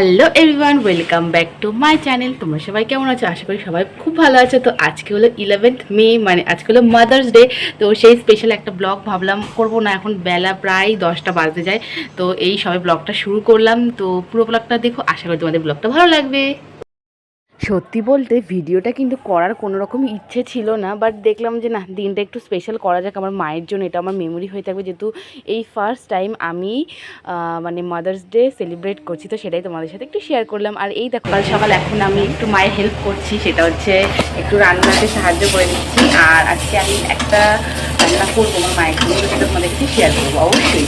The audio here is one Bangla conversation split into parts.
Hello everyone, welcome back to my channel. তোমরা সবাই কেমন আছো? আশা করি সবাই খুব ভালো আছে। তো আজকে হলো 11th মে, মানে আজকে হলো মাদার্স ডে। তো সেই স্পেশাল একটা ব্লগ ভাবলাম করবো না, এখন বেলা প্রায় 10টা বাজতে যায়। তো এই সবাই ব্লগটা শুরু করলাম। তো পুরো ব্লগটা দেখো, আশা করি তোমাদের ব্লগটা ভালো লাগবে। সত্যি বলতে ভিডিওটা কিন্তু করার কোনো রকম ইচ্ছে ছিল না, বাট দেখলাম যে না, দিনটা একটু স্পেশাল করা যাক আমার মায়ের জন্য। এটা আমার মেমোরি হয়ে থাকবে, যেহেতু এই ফার্স্ট টাইম আমি মানে মাদার্স ডে সেলিব্রেট করছি। তো সেটাই তোমাদের সাথে একটু শেয়ার করলাম। আর এই দেখো, সকাল সকাল এখন আমি একটু মায়ের হেল্প করছি, সেটা হচ্ছে একটু রান্নাতে সাহায্য করে দিচ্ছি। আর আজকে আমি একটা রান্না করবো আমার মায়ের জন্য, সেটা তোমাদের কাছে শেয়ার করবো অবশ্যই।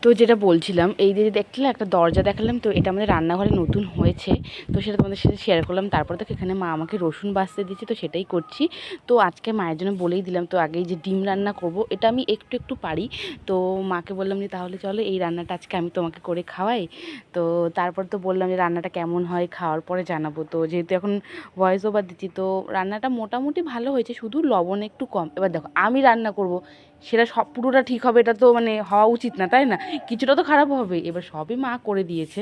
তো যেটা বলছিলাম, এই যে দেখলে একটা দরজা দেখালাম, তো এটা আমাদের রান্নাঘরে নতুন হয়েছে। তো সেটা তোমাদের সাথে শেয়ার করলাম। তারপর তো এখানে মা আমাকে রসুন বাছতে দিচ্ছে, তো সেটাই করছি। তো আজকে মায়ের জন্য বলেই দিলাম, তো আগেই যে ডিম রান্না করব, এটা আমি একটু একটু পারি। তো মাকে বললাম যে তাহলে চলো এই রান্নাটা আজকে আমি তোমাকে করে খাওয়াই। তো তারপর তো বললাম যে রান্নাটা কেমন হয় খাওয়ার পরে জানাবো। তো যেহেতু এখন ভয়েস ওভার দিচ্ছি, তো রান্নাটা মোটামুটি ভালো হয়েছে, শুধু লবণ একটু কম। এবার দেখো, আমি রান্না করব, সেটা সব পুরোটা ঠিক হবে এটা তো মানে হওয়া উচিত না, তাই না? কিছুটা তো খারাপ হবে। এবার সবই মা করে দিয়েছে।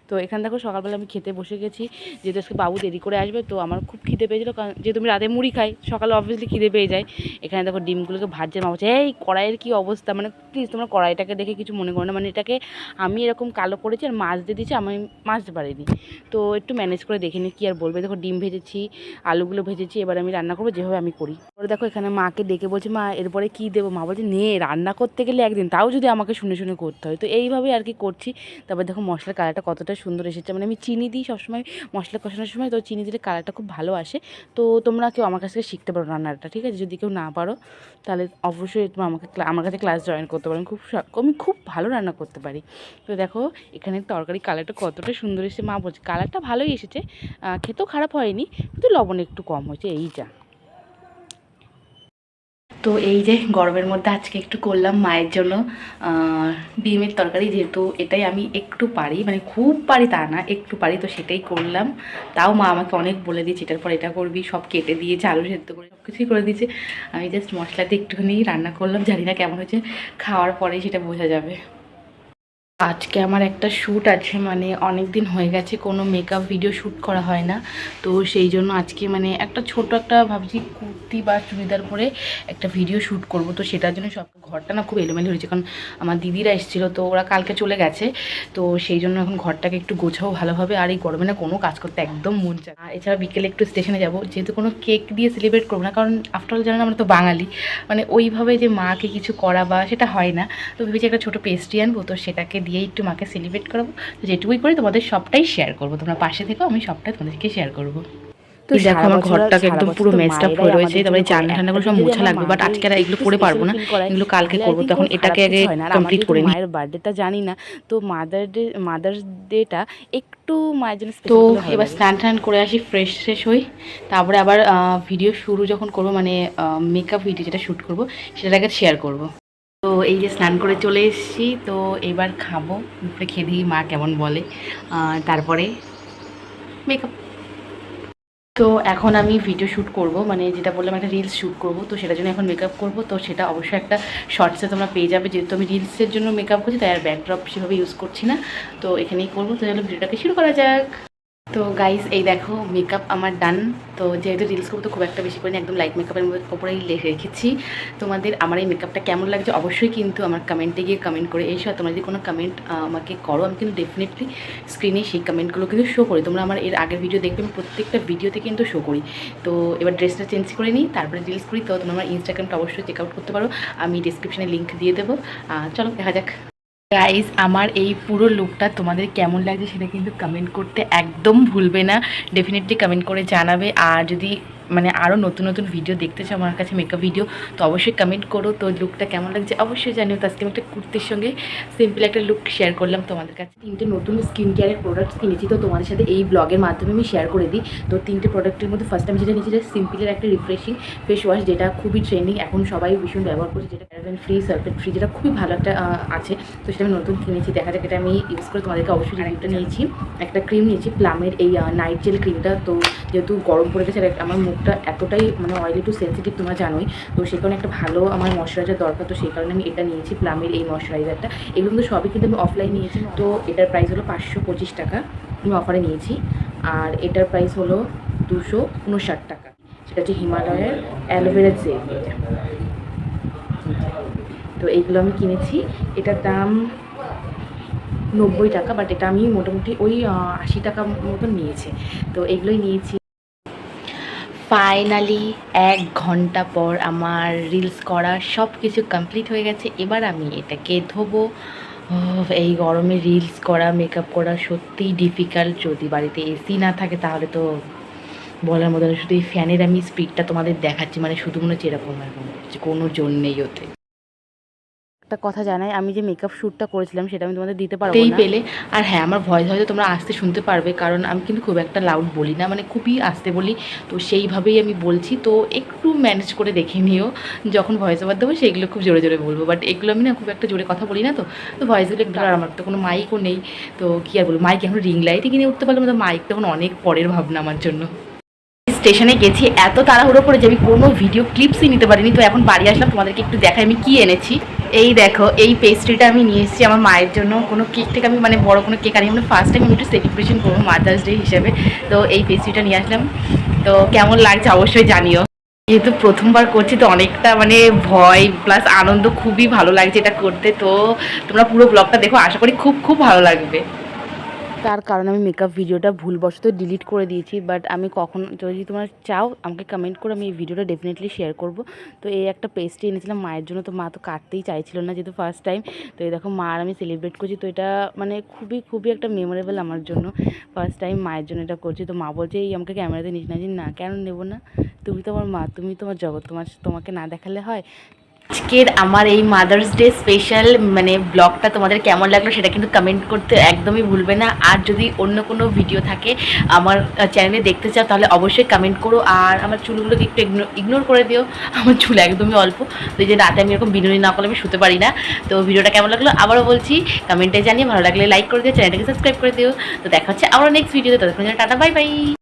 তো এখানে দেখো সকালবেলা আমি খেতে বসে গেছি, যেহেতু আজকে বাবু দেরি করে আসবে। তো আমার খুব খিদে পেয়েছিলো, কারণ যেহেতু আমি রাতে মুড়ি খাই, সকালে অবভিয়াসলি খিদে পেয়ে যায়। এখানে দেখো ডিমগুলোকে ভাজছে, মা বলছে এই কড়াইয়ের কী অবস্থা, মানে প্লিজ তোমরা কড়াইটাকে দেখে কিছু মনে করো না, মানে এটাকে আমি এরকম কালো করেছি আর মাছ দিয়ে দিয়েছি, আমি মাছতে পারিনি। তো একটু ম্যানেজ করে দেখে নি, কী আর বলবে। দেখো ডিম ভেজেছি, আলুগুলো ভেজেছি, এবার আমি রান্না করবো যেভাবে আমি করি। পরে দেখো এখানে মাকে ডেকে বলছি, মা এরপরে কী দেবো? মা বলছে নে, রান্না করতে গেলে একদিন, তাও যদি আমাকে শুনে শুনে করতে হয়। তো এইভাবেই আর কি করছি। তারপর দেখো মশলার কালারটা কতটা সুন্দর এসেছে, মানে আমি চিনি দিই সবসময় মশলা কষানোর সময়, তো চিনি দিলে কালারটা খুব ভালো আসে। তো তোমরা কেউ আমার কাছ থেকে শিখতে পারো রান্নাটা, ঠিক আছে? যদি কেউ না পারো তাহলে অবশ্যই তোমরা আমার কাছে ক্লাস জয়েন করতে পারো। আমি খুব ভালো রান্না করতে পারি। তো দেখো এখানে তরকারি কালারটা কতটা সুন্দর এসেছে। মা বলছে কালারটা ভালোই এসেছে, খেতেও খারাপ হয়নি, কিন্তু লবণ একটু কম হয়েছে, এই যা। তো এই যে গরমের মধ্যে আজকে একটু করলাম মায়ের জন্য ডিমের তরকারি, যেহেতু এটাই আমি একটু পারি, মানে খুব পারি তা না, একটু পারি, তো সেটাই করলাম। তাও মা আমাকে অনেক বলে দিয়েছে এটার পর এটা করবি, সব কেটে দিয়েছে, আলু সেদ্ধ করে সব কিছুই করে দিয়েছে। আমি জাস্ট মশলাতে একটুখানি রান্না করলাম, জানি না কেমন হয়েছে, খাওয়ার পরেই সেটা বোঝা যাবে। আজকে আমার একটা শ্যুট আছে, মানে অনেক দিন হয়ে গেছে কোনো মেকআপ ভিডিও শ্যুট করা হয় না। তো সেই জন্য আজকে মানে একটা ছোট একটা ভাবছি কুর্তি বা চুড়িদার পরে একটা ভিডিও শ্যুট করব। তো সেটার জন্য সব ঘরটা না খুব এলোমেলো হয়েছে, কারণ আমার দিদিরা এসেছিলো, তো ওরা কালকে চলে গেছে। তো সেই জন্য এখন ঘরটাকে একটু গোছাও ভালোভাবে। আর এই গরমে না কোনো কাজ করতে একদম মন চায়। আর এছাড়া বিকেলে একটু স্টেশনে যাব, যেহেতু কোনো কেক দিয়ে সেলিব্রেট করবো না, কারণ আফটারঅল জানেন আমরা তো বাঙালি, মানে ওইভাবে যে মাকে কিছু করা বা সেটা হয় না। তো ভেবেছি একটা ছোটো পেস্ট্রি আনবো, তো সেটাকে দিয়েই একটু মাকে সেলিব্রেট করবো। তো যেটুকুই করি তোমাদের সবটাই শেয়ার করবো, তোমরা পাশে থেকেও আমি সবটাই তোমাদেরকে শেয়ার করবো। তো দেখো আমার ঘরটাকে একদম পুরো মেসড আপ হয়ে রয়েছে, তারপরে জানলা ঠান্ডাগুলো সব মোছা লাগবে, বাট আজকে আর এগুলো করে পারবো না, এগুলো কালকে করবো। তখন এটাকে আগে কমপ্লিট করে নিই। মায়ের বার্থডেটা জানি না, তো মাদার্স ডেটা একটু মায়ের জন্য। তো এবার স্নান টান করে আসি, ফ্রেশ হই, তারপরে আবার ভিডিও শুরু যখন করবো, মানে মেকআপ ভিডিও যেটা শ্যুট করবো সেটাকে শেয়ার করবো। তো এই যে স্নান করে চলে এসেছি, তো এবার খাবো, দুপুরে খেয়ে দিই মা কেমন বলে, তারপরে মেকআপ। তো এখন আমি ভিডিও শ্যুট করব, মানে যেটা বললাম একটা রিলস শ্যুট করব, তো সেটার জন্য এখন মেকআপ করব। তো সেটা অবশ্যই একটা শর্টসে তোমরা পেয়ে যাবে, যেহেতু আমি রিলসের জন্য মেকআপ করছি, তাই আর ব্যাকড্রপ সেভাবে ইউজ করছি না। তো এখানেই করবো। তো চলো ভিডিওটাকে শুরু করা যাক। তো গাইস এই দেখো মেকআপ আমার ডান। তো যেহেতু রিলস করবো তো খুব একটা বেশি করিনি, একদম লাইট মেকআপের ওপরেই রেখেছি। তোমাদের আমার এই মেকআপটা কেমন লাগছে অবশ্যই কিন্তু আমার কমেন্টে গিয়ে কমেন্ট করে এসো। তোমরা যদি কোনো কমেন্ট আমাকে করো, আমি কিন্তু ডেফিনেটলি স্ক্রিনে সেই কমেন্টগুলো কিন্তু শো করি। তোমরা আমার এর আগের ভিডিও দেখবে, আমি প্রত্যেকটা ভিডিওতে কিন্তু শো করি। তো এবার ড্রেসটা চেঞ্জ করে নিই, তারপরে রিলস করি। তো তোমরা আমার ইনস্টাগ্রামটা অবশ্যই চেক আউট করতে পারো, আমি ডিসক্রিপশানে লিঙ্ক দিয়ে দেবো। চলো দেখা যাক। গাইজ আমার এই পুরো লুকটা তোমাদের কেমন লাগছে সেটা কিন্তু কমেন্ট করতে একদম ভুলবে না, ডেফিনেটলি কমেন্ট করে জানাবে। আর যদি মানে আরও নতুন নতুন ভিডিও দেখতে চাও আমার কাছে মেকআপ ভিডিও, তো অবশ্যই কমেন্ট করো। তো লুকটা কেমন লাগছে অবশ্যই জানিও। তো আজকে আমি একটা কুর্তির সঙ্গে সিম্পল একটা লুক শেয়ার করলাম তোমাদের কাছে। 3টে নতুন স্কিন কেয়ারের প্রোডাক্টস কিনেছি, তো তোমাদের সাথে এই ব্লগের মাধ্যমে আমি শেয়ার করে দিই। তো 3টে প্রোডাক্টের মধ্যে ফার্স্ট আমি যেটা নিয়েছি সিম্পলের একটা রিফ্রেশিং ফেস ওয়াশ, যেটা খুবই ট্রেন্ডিং, এখন সবাই ভীষণ ব্যবহার করছে, যেটা প্যারাবেন ফ্রি, সালফেট ফ্রি, যেটা খুবই ভালো একটা আছে। তো সেটা আমি নতুন কিনেছি, দেখা যাক এটা আমি ইউজ করে তোমাদেরকে অবশ্যই রিভিউটা নিয়েছি। একটা ক্রিম নিয়েছি প্লামের, এই নাইট জেল ক্রিমটা। তো যেহেতু গরম পড়ে গেছে, আমার মুখ মুখটা এতটাই মানে অয়েলি টু সেন্সিটিভ তোমরা জানোই, তো সেই কারণে একটা ভালো আমার ময়শ্চারাইজার দরকার, তো সেই কারণে আমি এটা নিয়েছি প্লামের এই ময়শ্চারাইজারটা। এগুলো কিন্তু সবই কিন্তু আমি অফলাইন নিয়েছি, তো এটার প্রাইস হলো 525 টাকা, আমি অফারে নিয়েছি। আর এটার প্রাইস হলো 259 টাকা, সেটা হচ্ছে হিমালয়ের অ্যালোভেরা জেল। তো এইগুলো আমি কিনেছি, এটার দাম 90 টাকা, বাট এটা আমি মোটামুটি ওই 80 টাকা মতন নিয়েছি, তো এইগুলোই নিয়েছি। ফাইনালি 1 ঘন্টা পর আমার রিলস করা সব কিছু কমপ্লিট হয়ে গেছে। এবার আমি এটাকে ধোবো। এই গরমে রিলস করা, মেকআপ করা সত্যিই ডিফিকাল্ট। যদি বাড়িতে এসি না থাকে তাহলে তো বলার মতো না। শুধু এই ফ্যানের আমি স্পিডটা তোমাদের দেখাচ্ছি, মানে শুধু মনে হচ্ছে এরকম কোনো জোর নেই ওতে। একটা কথা জানাই, আমি যে মেকআপ শ্যুটটা করেছিলাম সেটা আমি তোমাদের দিতে পারবো না পেলে। আর হ্যাঁ, আমার ভয়েস হয়তো তোমরা আস্তে শুনতে পারবে, কারণ আমি কিন্তু খুব একটা লাউড বলি না, মানে খুবই আস্তে বলি, তো সেইভাবেই আমি বলছি। তো একটু ম্যানেজ করে দেখে নিও, যখন ভয়েস ওভার দেবো সেইগুলো খুব জোরে জোরে বলবো, বাট এগুলো আমি না খুব একটা জোরে কথা বলি না, তো ভয়েসগুলো একটু। আর আমার তো কোনো মাইকও নেই, তো কী আর বলবো, মাইক এখন রিং লাইটই কিনে উঠতে পারলাম, তো মাইক তখন অনেক পরের ভাবনা আমার জন্য। স্টেশনে গেছি, এত তাড়াহুড়ো করে যে আমি কোনো ভিডিও ক্লিপসই নিতে পারিনি, তো এখন বাড়ি আসলাম, তোমাদেরকে একটু দেখাই আমি কি এনেছি। এই দেখো, এই পেস্ট্রিটা আমি নিয়ে এসেছি আমার মায়ের জন্য। কোনো কেক থেকে আমি মানে বড় কোনো কেক আনি, মানে ফার্স্ট টাইম আমি একটু সেলিব্রেশন করবো মাদার্স ডে হিসেবে, তো এই পেস্ট্রিটা নিয়ে আসলাম। তো কেমন লাগছে অবশ্যই জানিও। যেহেতু প্রথমবার করছি তো অনেকটা মানে ভয় প্লাস আনন্দ, খুবই ভালো লাগছে এটা করতে। তো তোমরা পুরো ব্লগটা দেখো, আশা করি খুব খুব ভালো লাগবে। তার কারণে আমি মেকআপ ভিডিওটা ভুলবশত ডিলিট করে দিয়েছি, বাট আমি কখন যদি তোমরা চাও আমাকে কমেন্ট করে, আমি এই ভিডিওটা ডেফিনেটলি শেয়ার করব। তো এই একটা পেস্ট্রি এনেছিলাম মায়ের জন্য, তো মা তো কাটতেই চাইছিল না যেহেতু ফার্স্ট টাইম। তো এই দেখো মা আর আমি সেলিব্রেট করছি, তো এটা মানে খুবই খুবই একটা মেমোরেবল আমার জন্য। ফার্স্ট টাইম মায়ের জন্য এটা করছি, তো মা বলছে এই আমাকে ক্যামেরাতে নিস না, যে না কেন নেবো না, তুমি তো আমার মা, তুমি তোমার জগৎ, তোমাকে না দেখালে হয়। আজকের আমার এই মাদার্স ডে স্পেশাল মানে ব্লগটা তোমাদের কেমন লাগলো সেটা কিন্তু কমেন্ট করতে একদমই ভুলবে না। আর যদি অন্য কোনো ভিডিও থাকে আমার চ্যানেলে দেখতে চাও তাহলে অবশ্যই কমেন্ট করো। আর আমার চুলগুলোকে একটু ইগনোর করে দিও, আমার চুল একদমই অল্প, তো এই যে রাতে আমি এরকম বিনুনি না করলে আমি শুতে পারি না। তো ভিডিওটা কেমন লাগলো আবারও বলছি, কমেন্টে জানিয়ে, ভালো লাগলে লাইক করে দিও, চ্যানেলটাকে সাবস্ক্রাইব করে দিও। তো দেখা হচ্ছে আবার নেক্সট ভিডিওতে, ততক্ষণ টাটা, বাই বাই।